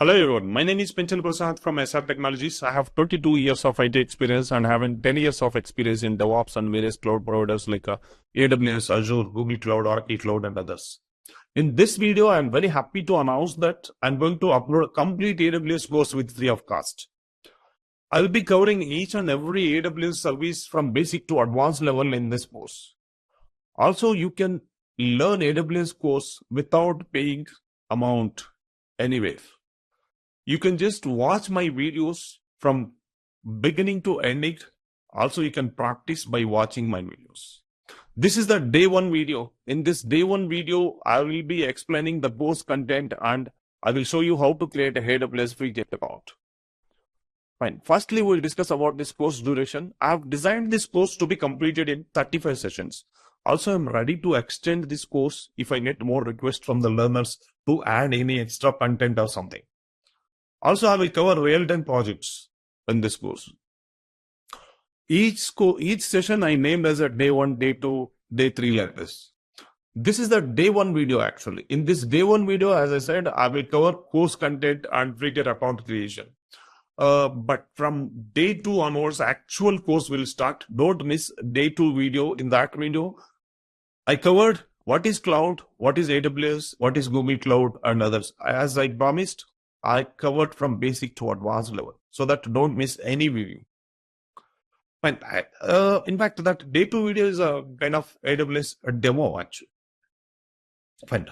Hello everyone, my name is Pinchal Prasad from SR Technologies. I have 22 years of IT experience and having 10 years of experience in DevOps and various cloud providers like AWS, Azure, Google Cloud, Oracle Cloud and others. In this video, I am very happy to announce that I'm going to upload a complete AWS course with free of cost. I will be covering each and every AWS service from basic to advanced level in this course. Also, you can learn AWS course without paying amount anywhere. You can just watch my videos from beginning to ending. Also, you can practice by watching my videos. This is the day one video. In this day one video, I will be explaining the course content and I will show you how to create a AWS free account. Fine. Firstly, we'll discuss about this course duration. I have designed this course to be completed in 35 sessions. Also, I'm ready to extend this course if I get more requests from the learners to add any extra content or something. Also, I will cover real-time projects in this course. Each session I named as a day 1, day 2, day 3 like this. This is the day 1 video actually. In this day 1 video, as I said, I will cover course content and free account creation. But from day 2 onwards, actual course will start. Don't miss day 2 video. In that video, I covered what is cloud, what is AWS, what is Google Cloud and others. As I promised, I covered from basic to advanced level so that don't miss any video. Fine. In fact, that day 2 video is a kind of AWS demo actually. Fine.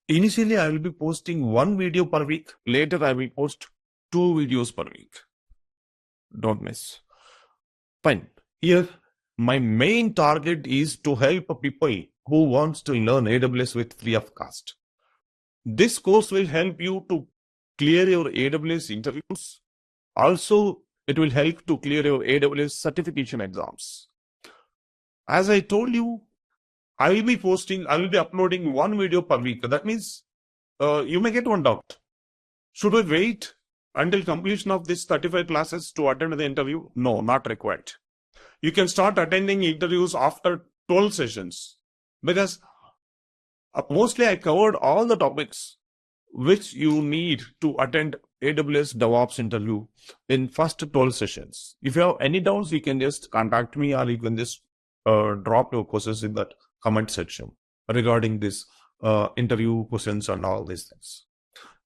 Initially, I will be posting 1 video per week. Later, I will post 2 videos per week. Don't miss. Fine. Here, my main target is to help people who wants to learn AWS with free of cost. This course will help you to clear your AWS interviews. Also, it will help to clear your AWS certification exams. As I told you, I will be uploading 1 video per week. That means you may get one doubt. Should we wait until completion of these 35 classes to attend the interview? No, not required. You can start attending interviews after 12 sessions because mostly I covered all the topics which you need to attend AWS DevOps interview in first 12 sessions. If you have any doubts, you can just contact me or you can just drop your questions in that comment section regarding this interview questions and all these things.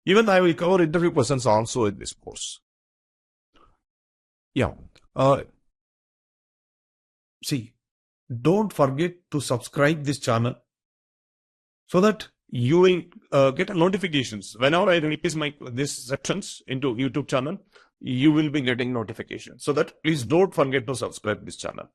Even I will cover interview questions also in this course. Yeah. See, don't forget to subscribe this channel so that you will get notifications. Whenever I release these sections into YouTube channel, you will be getting notifications. So that please don't forget to subscribe this channel.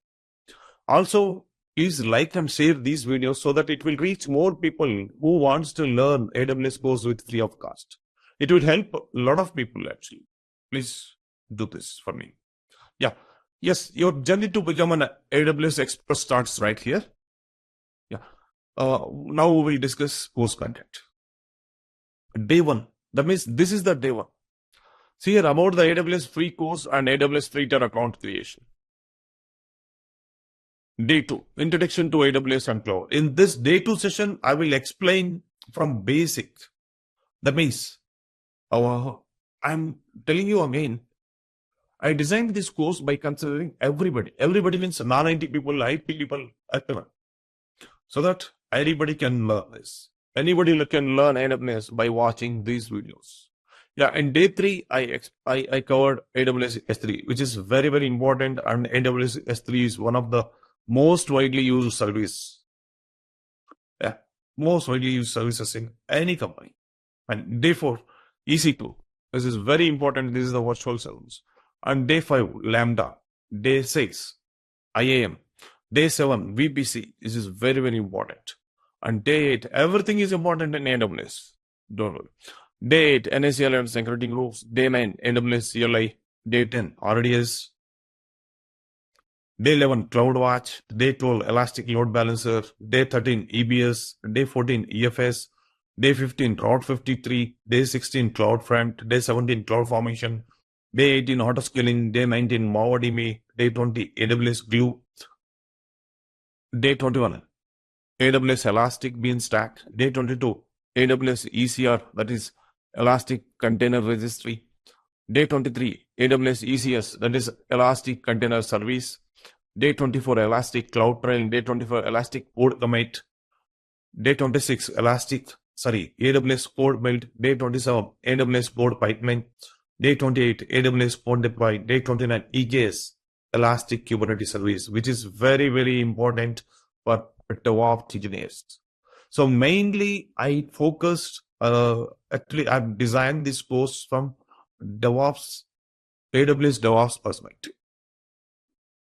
Also, please like and share these videos so that it will reach more people who wants to learn AWS course with free of cost. It will help a lot of people actually. Please do this for me. Yeah. Yes, your journey to become an AWS expert starts right here. Yeah. Now we will discuss course content. Day 1. That means this is the day 1. See here about the AWS free course and AWS free account creation. Day 2. Introduction to AWS and cloud. In this day 2 session, I will explain from basic. That means, I'm telling you again, I designed this course by considering everybody. Everybody means non-IT people, IT people, everyone. So that anybody can learn this. Anybody can learn AWS by watching these videos. Yeah, in day 3, I covered AWS S3, which is very, very important. And AWS S3 is one of the most widely used service. Yeah, most widely used services in any company. And day 4, EC2. This is very important. This is the virtual service. And day 5, Lambda. Day 6, IAM. Day 7, VPC. This is very, very important. And day 8, everything is important in AWS. Don't worry. Day 8, NACL and security groups. Day 9, AWS CLI. Day 10, RDS. Day 11, CloudWatch. Day 12, Elastic Load Balancer. Day 13, EBS. Day 14, EFS. Day 15, Route 53. Day 16, CloudFront. Day 17, CloudFormation. Day 18, Autoscaling. Day 19, MongoDB. Day 20, AWS Glue. Day 21, AWS Elastic Beanstalk. Day 22, AWS ECR, that is Elastic Container Registry. Day 23, AWS ECS, that is Elastic Container Service. Day 24, Elastic Cloud Trail. Day 24, Elastic Code Commit. Day 26, AWS Code Build. Day 27, AWS Code Pipeline. Day 28, AWS Code Deploy. Day 29, EKS, Elastic Kubernetes Service, which is very, very important for DevOps engineers. So mainly I focused, actually I've designed this course from AWS DevOps perspective.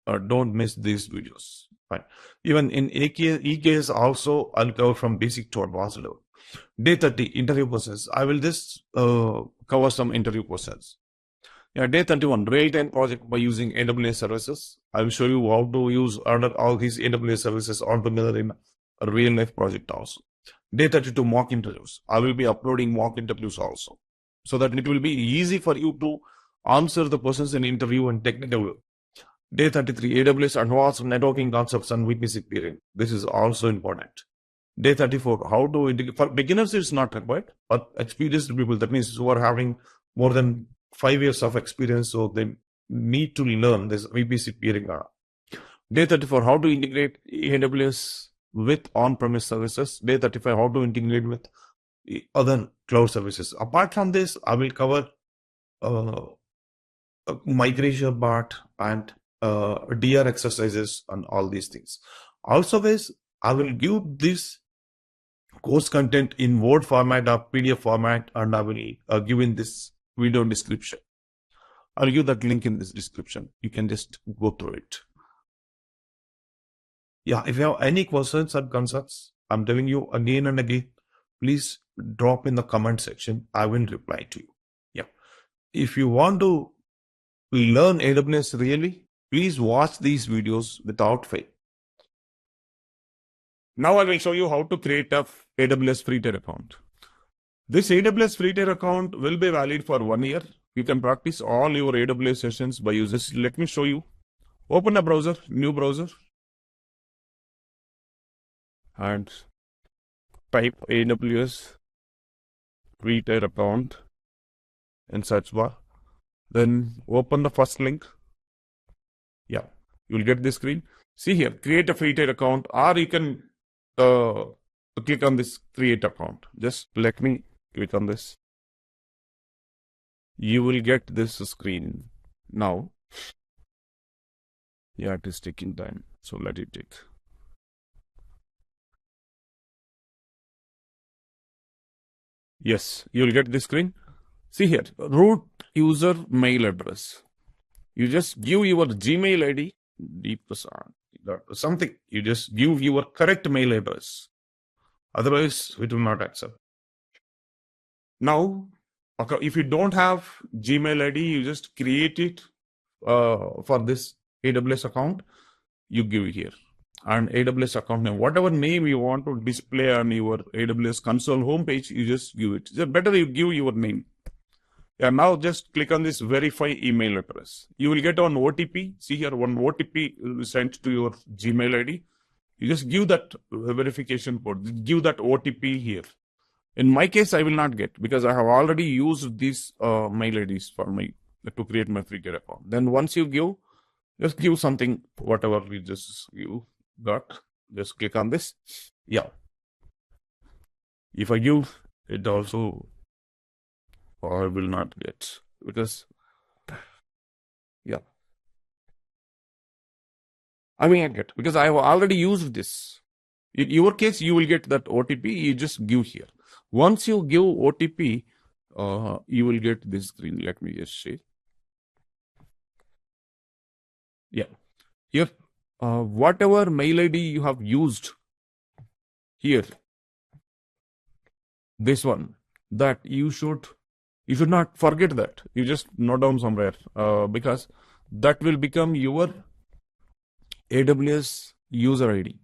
Don't miss these videos. Fine. Even in EKS also, I'll cover from basic to advanced level. Day 30, interview process. I will just cover some interview process. Yeah, day 31, real-time project by using AWS services. I will show you how to use all these AWS services altogether in a real-life project also. Day 32, mock interviews. I will be uploading mock interviews also, so that it will be easy for you to answer the questions in interview and technical. Day 33, AWS advanced networking concepts and witness experience. This is also important. Day 34, how to integrate. For beginners, it's not required, but experienced people, that means who are having more than 5 years of experience, so they need to learn this VPC peering. Day 34, how to integrate AWS with on-premise services. Day 35, how to integrate with other cloud services. Apart from this, I will cover migration part and DR exercises and all these things. Also, guys, I will give this course content in Word format or PDF format, and I will give in this video description. I'll give that link in this description. You can just go through it. Yeah, if you have any questions or concerns, I'm telling you again and again, please drop in the comment section. I will reply to you. Yeah. If you want to learn AWS really, please watch these videos without fail. Now I will show you how to create a AWS free tier account. This AWS free tier account will be valid for 1 year. You can practice all your AWS sessions by using this. Let me show you. Open a browser, new browser, and type AWS free tier account in search bar. Then open the first link. Yeah, you'll get this screen. See here, create a free tier account, or you can click on this create account. Just let me click on this. You will get this screen now. Yeah, it is taking time, so let it take. Yes, you'll get this screen. See here, root user mail address. You just give your Gmail ID, something. You just give your correct mail address. Otherwise, it will not accept. Now, if you don't have Gmail ID, you just create it for this AWS account. You give here an AWS account name, whatever name you want to display on your AWS console homepage. You just give it. It's better you give your name. Yeah, now just click on this verify email address. You will get one OTP. See here, one OTP will be sent to your Gmail ID. You just give that verification code. Give that OTP here. In my case, I will not get, because I have already used these mail IDs for my to create my free tier account. Then once you give, just give something, whatever we just give. Just click on this. Yeah. If I give it also, I will not get, because yeah, I mean I get, because I have already used this. In your case, you will get that OTP. You just give here. Once you give OTP, you will get this screen. Let me just share. Yeah, here, whatever mail ID you have used here, this one, that you should not forget that. You just note down somewhere, because that will become your AWS user ID.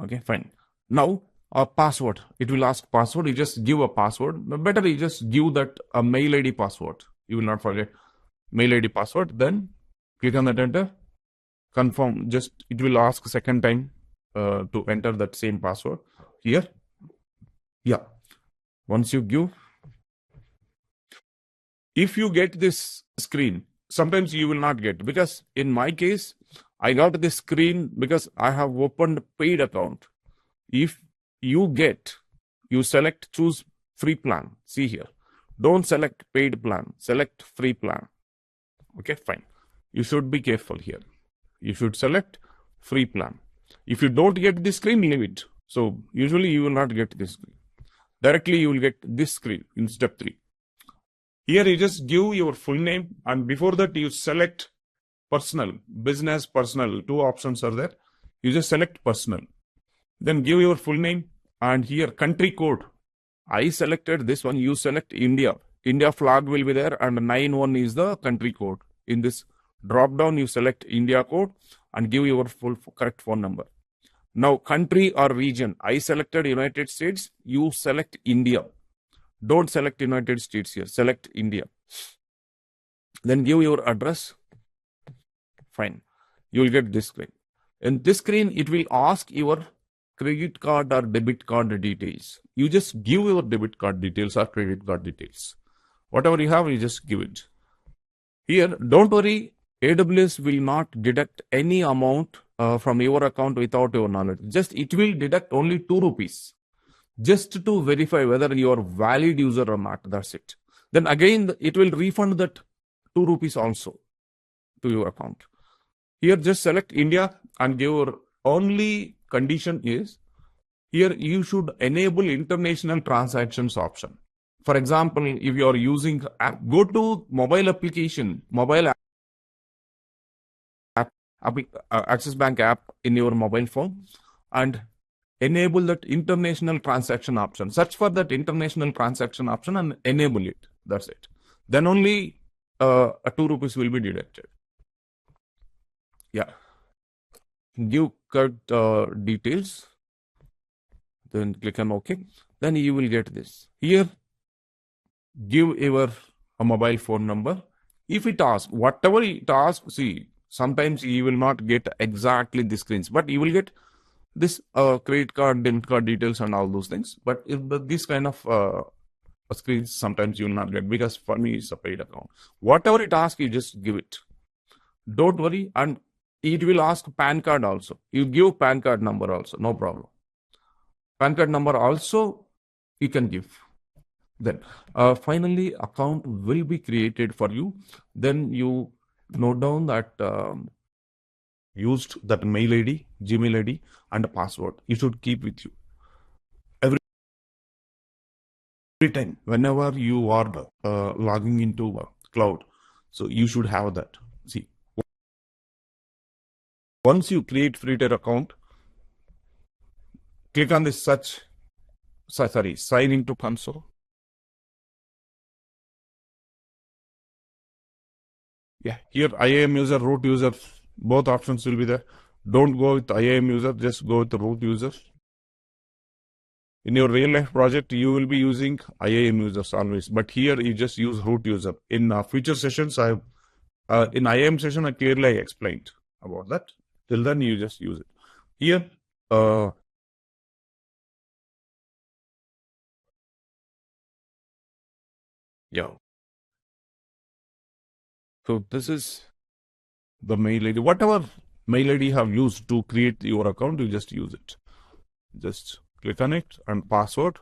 Okay, fine. Now, a password. It will ask password. You just give a password. Better you just give that a mail ID password. You will not forget mail ID password. Then click on that enter. Confirm. Just it will ask second time to enter that same password here. Yeah. Once you give, If you get this screen, sometimes you will not get, because in my case, I got this screen because I have opened paid account. If you get, you select choose free plan. See here. Don't select paid plan. Select free plan. Okay, fine. You should be careful here. You should select free plan. If you don't get this screen, leave it. So usually you will not get this screen. Directly you will get this screen in step 3. Here you just give your full name, and before that you select personal, business, personal. 2 options are there. You just select personal. Then give your full name, and here country code. I selected this one. You select India. India flag will be there, and 91 is the country code. In this drop down, you select India code and give your full correct phone number. Now, country or region. I selected United States. You select India. Don't select United States here. Select India. Then give your address. Fine. You will get this screen. In this screen, it will ask your credit card or debit card details. You just give your debit card details or credit card details. Whatever you have, you just give it. Here, don't worry, AWS will not deduct any amount from your account without your knowledge. Just it will deduct only 2 rupees. Just to verify whether you are valid user or not. That's it. Then again, it will refund that 2 rupees also to your account. Here, just select India and give your only condition is, here you should enable international transactions option. For example, if you are using app, go to mobile application, mobile app, Access Bank app in your mobile phone, and enable that international transaction option. Search for that international transaction option and enable it. That's it. Then only 2 rupees will be deducted. Yeah. Give card details. Then click on OK. Then you will get this. Here, give your mobile phone number. If it asks, whatever it asks, see, sometimes you will not get exactly the screens, but you will get this credit card, debit card details and all those things. But if this kind of screens, sometimes you will not get, because for me, it's a paid account. Whatever it asks, you just give it. Don't worry. And it will ask PAN card also. You give PAN card number also, no problem. PAN card number also you can give. Then finally, account will be created for you. Then you note down that used that mail ID, Gmail ID, and a password. You should keep with you every time whenever you are logging into cloud. So you should have that. See, once you create free tier account, click on this sign into console. Yeah, here IAM user, root user, both options will be there. Don't go with IAM user, just go with the root user. In your real life project, you will be using IAM users always, but here you just use root user. In future sessions, in IAM session, I clearly explained about that. Till then, you just use it. Here, yeah. So this is the mail ID. Whatever mail ID you have used to create your account, you just use it. Just click on it and password.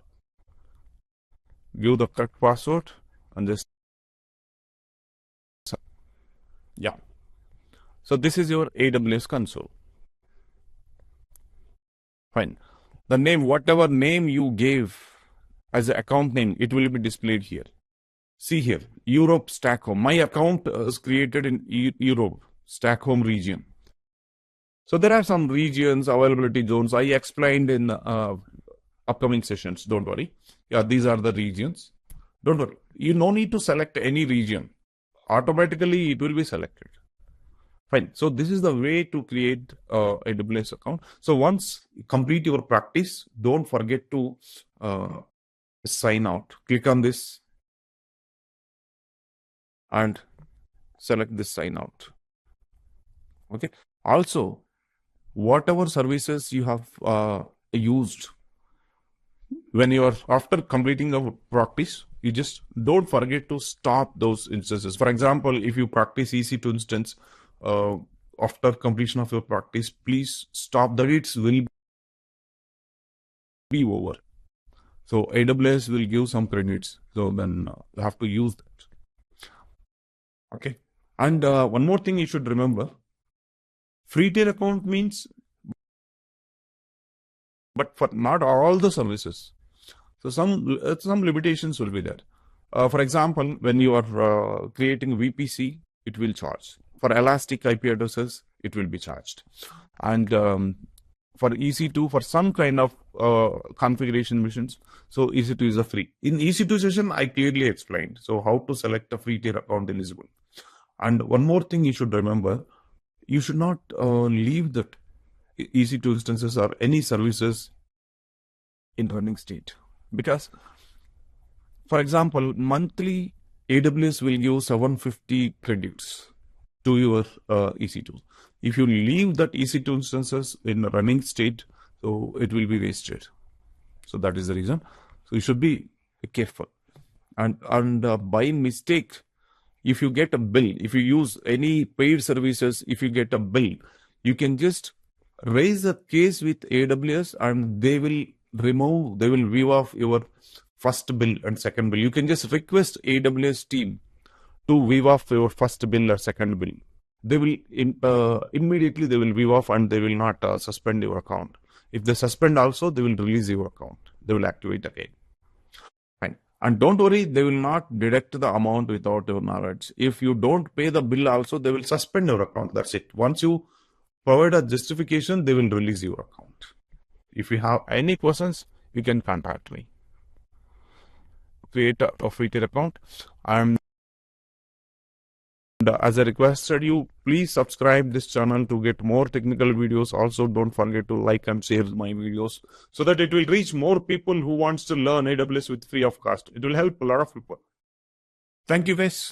Give the correct password and just, yeah. So this is your AWS console. Fine. The name, whatever name you gave as an account name, it will be displayed here. See here, Europe Stack Home. My account is created in Europe Stack Home region. So there are some regions, availability zones. I explained in upcoming sessions. Don't worry. Yeah, these are the regions. Don't worry. You no need to select any region. Automatically, it will be selected. Fine. So this is the way to create AWS account. So once you complete your practice, don't forget to sign out. Click on this and select this sign out. Okay. Also, whatever services you have used, when you are after completing a practice, you just don't forget to stop those instances. For example, if you practice EC2 instance, after completion of your practice, please stop that. It will be over. So AWS will give some credits. So then you have to use that. Okay. And one more thing you should remember, free tier account means, but for not all the services. So some limitations will be there. For example, when you are creating VPC, it will charge. For elastic IP addresses, it will be charged. And for EC2, for some kind of configuration missions, so EC2 is a free. In EC2 session, I clearly explained. So how to select a free tier account eligible. And one more thing you should remember, you should not leave the EC2 instances or any services in running state. Because, for example, monthly AWS will give 750 credits to your EC2. If you leave that EC2 instances in running state, so it will be wasted. So that is the reason. So you should be careful. And by mistake, if you get a bill, if you use any paid services, if you get a bill, you can just raise a case with AWS and they will weave off your first bill and second bill. You can just request AWS team to weave off your first bill or second bill. They will immediately they will weave off and they will not suspend your account. If they suspend also, they will release your account. They will activate again. Fine. And don't worry, they will not deduct the amount without your knowledge. If you don't pay the bill also, they will suspend your account. That's it. Once you provide a justification, they will release your account. If you have any questions, you can contact me. Create a free tier account. And as I requested you, please subscribe this channel to get more technical videos. Also, don't forget to like and share my videos so that it will reach more people who wants to learn AWS with free of cost. It will help a lot of people. Thank you guys.